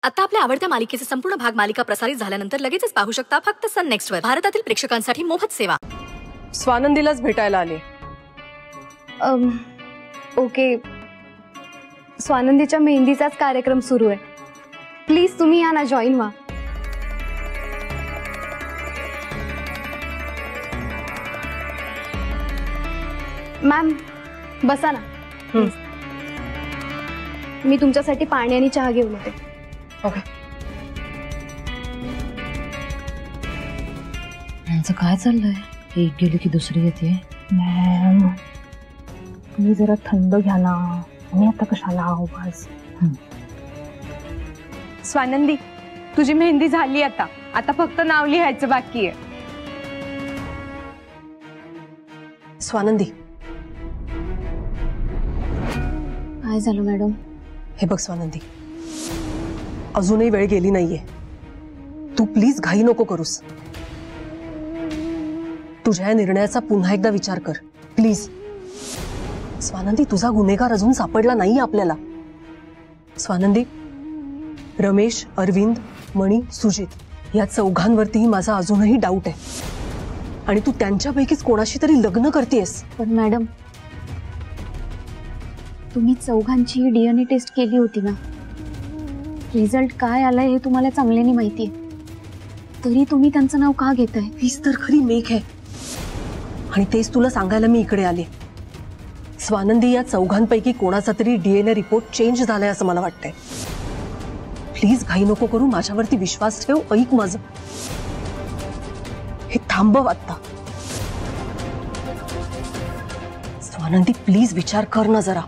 आता आपल्या आवडत्या मालिकेचे संपूर्ण भाग मालिका प्रसारित झाल्यानंतर लगेचच पाहू शकता फक्त सन नेक्स्ट वर. भारतातील प्रेक्षकांसाठी मोफत सेवा. स्वानंदीलाच भेटायला आले. ओके, स्वानंदीच्या मेहंदीचाच कार्यक्रम सुरू आहे. प्लीज तुम्ही या ना, जॉईन व्हा. मॅम बसा ना. मी तुमच्यासाठी पाणी आणि चहा घेऊन येते. ओके. यांचं काय चाललंय? एक गेली की दुसरी येते. मॅम तुम्ही जरा थंड घ्या ना. मी आता कशाला आवाज. स्वानंदी, तुझी मेहंदी झाली. आता आता फक्त नाव लिहायचं बाकी आहे. स्वानंदी, काय झालं मॅडम? हे बघ स्वानंदी, अजूनही वेळ गेली नाहीये. तू प्लीज घाई नको करूस. तुझ्या या निर्णयाचा पुन्हा एकदा विचार कर प्लीज. स्वानंदी, तुझा गुन्हेगार अजून सापडला नाही आपल्याला. स्वानंदी, रमेश, अरविंद, मणी, सुजित या चौघांवरतीही माझा अजूनही डाऊट आहे आणि तू त्यांच्यापैकीच कोणाशी तरी लग्न करतेस. पण मॅडम तुम्ही चौघांची डीएनए टेस्ट केली होती ना. रिझल्ट काय आलाय हे तुम्हाला चांगल्याने माहिती आहे. तरी तुम्ही त्यांचं नाव का घेताय? तीच तर खरी मेघ आहे आणि तेच तुला सांगायला मी इकडे आले. स्वानंदी, या चौघांपैकी कोणाचा तरी डीएनए रिपोर्ट चेंज झालाय असं मला वाटतंय. प्लीज घाई नको करू. माझ्यावरती विश्वास ठेव. ऐक माझं. हे थांबव आता. स्वानंदी प्लीज विचार कर ना जरा.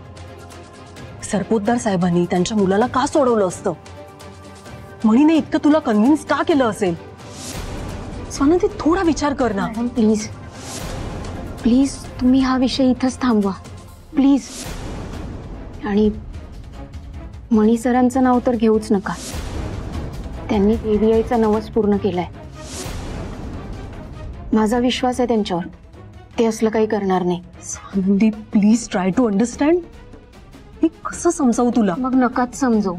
सरपोतदार साहेबांनी त्यांच्या मुलाला का सोडवलं असतं? म्हणीने इतकं तुला कन्व्हिन्स का केलं असेल? स्वानंदी थोडा विचार कर ना. मॅडम प्लीज प्लीज तुम्ही हा विषय इथंच थांबवा प्लीज. आणि मणी सरांचं नाव तर घेऊच नका. त्यांनी एव्हीआयचा नवस पूर्ण केलाय. माझा विश्वास आहे त्यांच्यावर. ते असलं काही करणार नाही. Swanandi please try to understand. मी कसं समजावू तुला? मग नकाच समजू.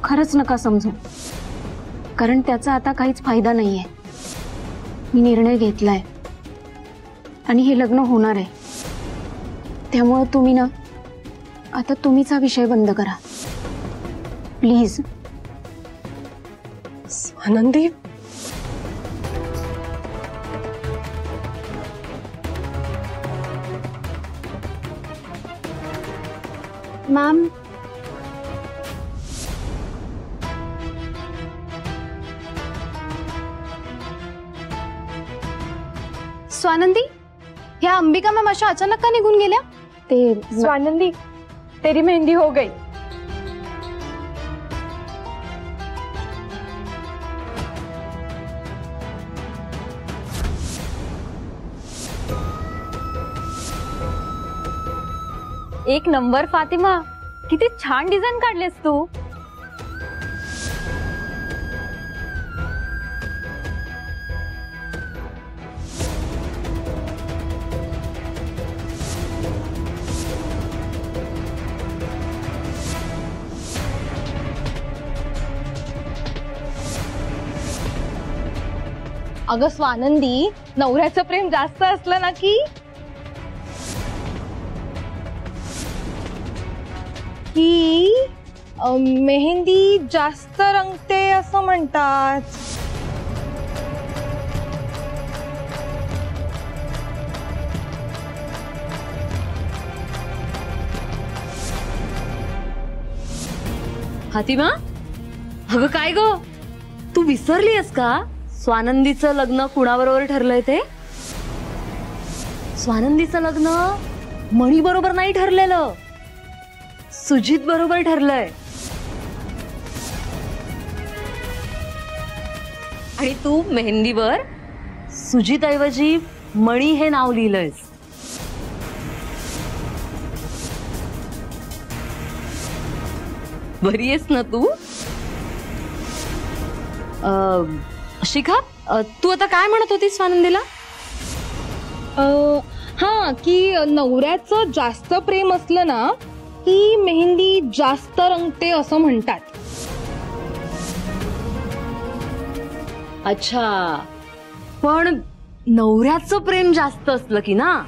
खरंच नका समजू. कारण त्याचा आता काहीच फायदा नाहीये. मी निर्णय घेतलाय आणि हे लग्न होणार आहे. त्यामुळे तुम्ही ना आता तुम्हीच हा विषय बंद करा प्लीज. स्वानंदी, मॅम स्वानंदी, ह्या अंबिका मॅम अशा अचानक का निघून गेल्या? ते स्वानंदी, तेरी मेहंदी हो गई. एक नंबर फातिमा, किती छान डिझाईन काढलेस तू. अगं स्वानंदी, नवऱ्याचं प्रेम जास्त असलं ना की मेहंदी जास्त रंगते असं म्हणतात. फातिमा, अगं काय ग, तू विसरलीस का स्वानंदीचं लग्न कुणाबरोबर ठरलंय ते? स्वानंदीचं लग्न मणी बरोबर नाही ठरलेलं, सुजित बरोबर ठरलंय. आणि तू मेहंदीवर सुजित ऐवजी मणी हे नाव लिहिलंयस. बरी आहेस ना तू? शिखा, तू आता काय म्हणत होतीस स्वानंदीला? हा, की नवऱ्याचं जास्त प्रेम असलं ना की मेहंदी जास्त रंगते असं म्हणतात. अच्छा, पण नवऱ्याचं प्रेम जास्त असलं की ना,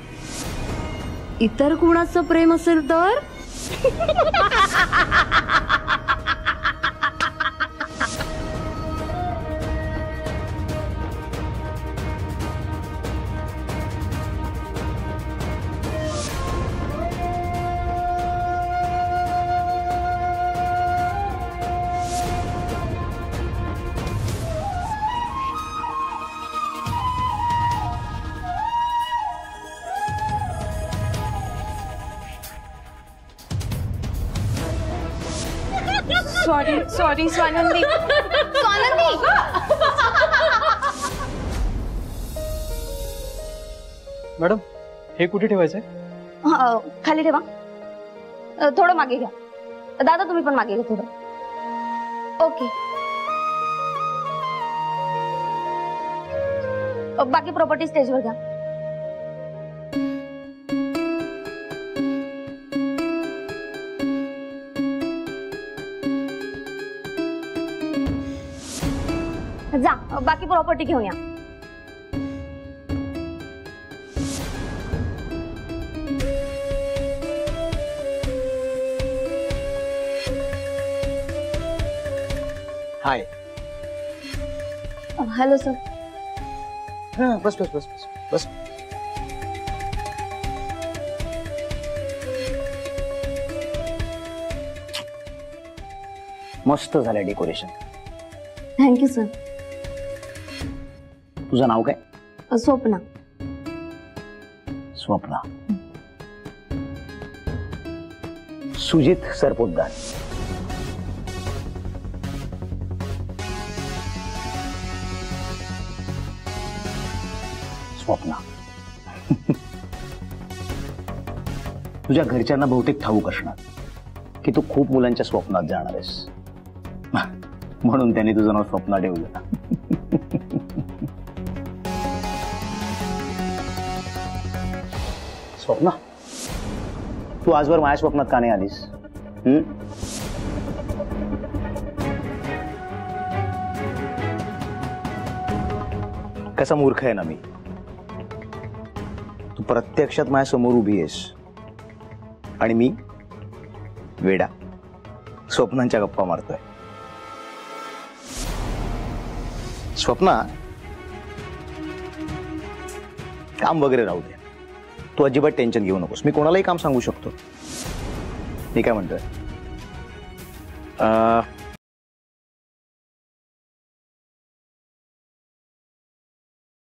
इतर कुणाचं प्रेम असेल तर sorry sorry Swanandi. Swanandi madam हे कुठे ठेवायचंय? खाली ठेवा. थोडं मागे घ्या. दादा तुम्ही पण मागे घ्या थोडं. ओके. बाकी प्रॉपर्टी स्टेजवर घ्या. जा बाकी प्रॉपर्टी घेऊन या. हाय. Hello sir. बस बस बस बस बस. मस्त झालं डेकोरेशन. Thank you sir. तुझं नाव काय? स्वप्ना. स्वप्ना. सुजित सरपोतदार. स्वप्ना. तुझ्या घरच्यांना बहुतेक ठाऊक असणार की तू खूप मुलांच्या स्वप्नात जाणार आहेस, म्हणून त्यांनी तुझं नाव स्वप्ना ठेवलं. स्वप्ना, तू आजवर माझ्या स्वप्नात का नाही आलीस? कसा मूर्ख आहे ना मी. तू प्रत्यक्षात माझ्या समोर उभी आहेस आणि मी वेडा स्वप्नांच्या गप्पा मारतोय. स्वप्ना, काम वगैरे राहू दे. तू अजिबात टेन्शन घेऊ नकोस. मी कोणालाही काम सांगू शकतो. मी काय म्हणतोय,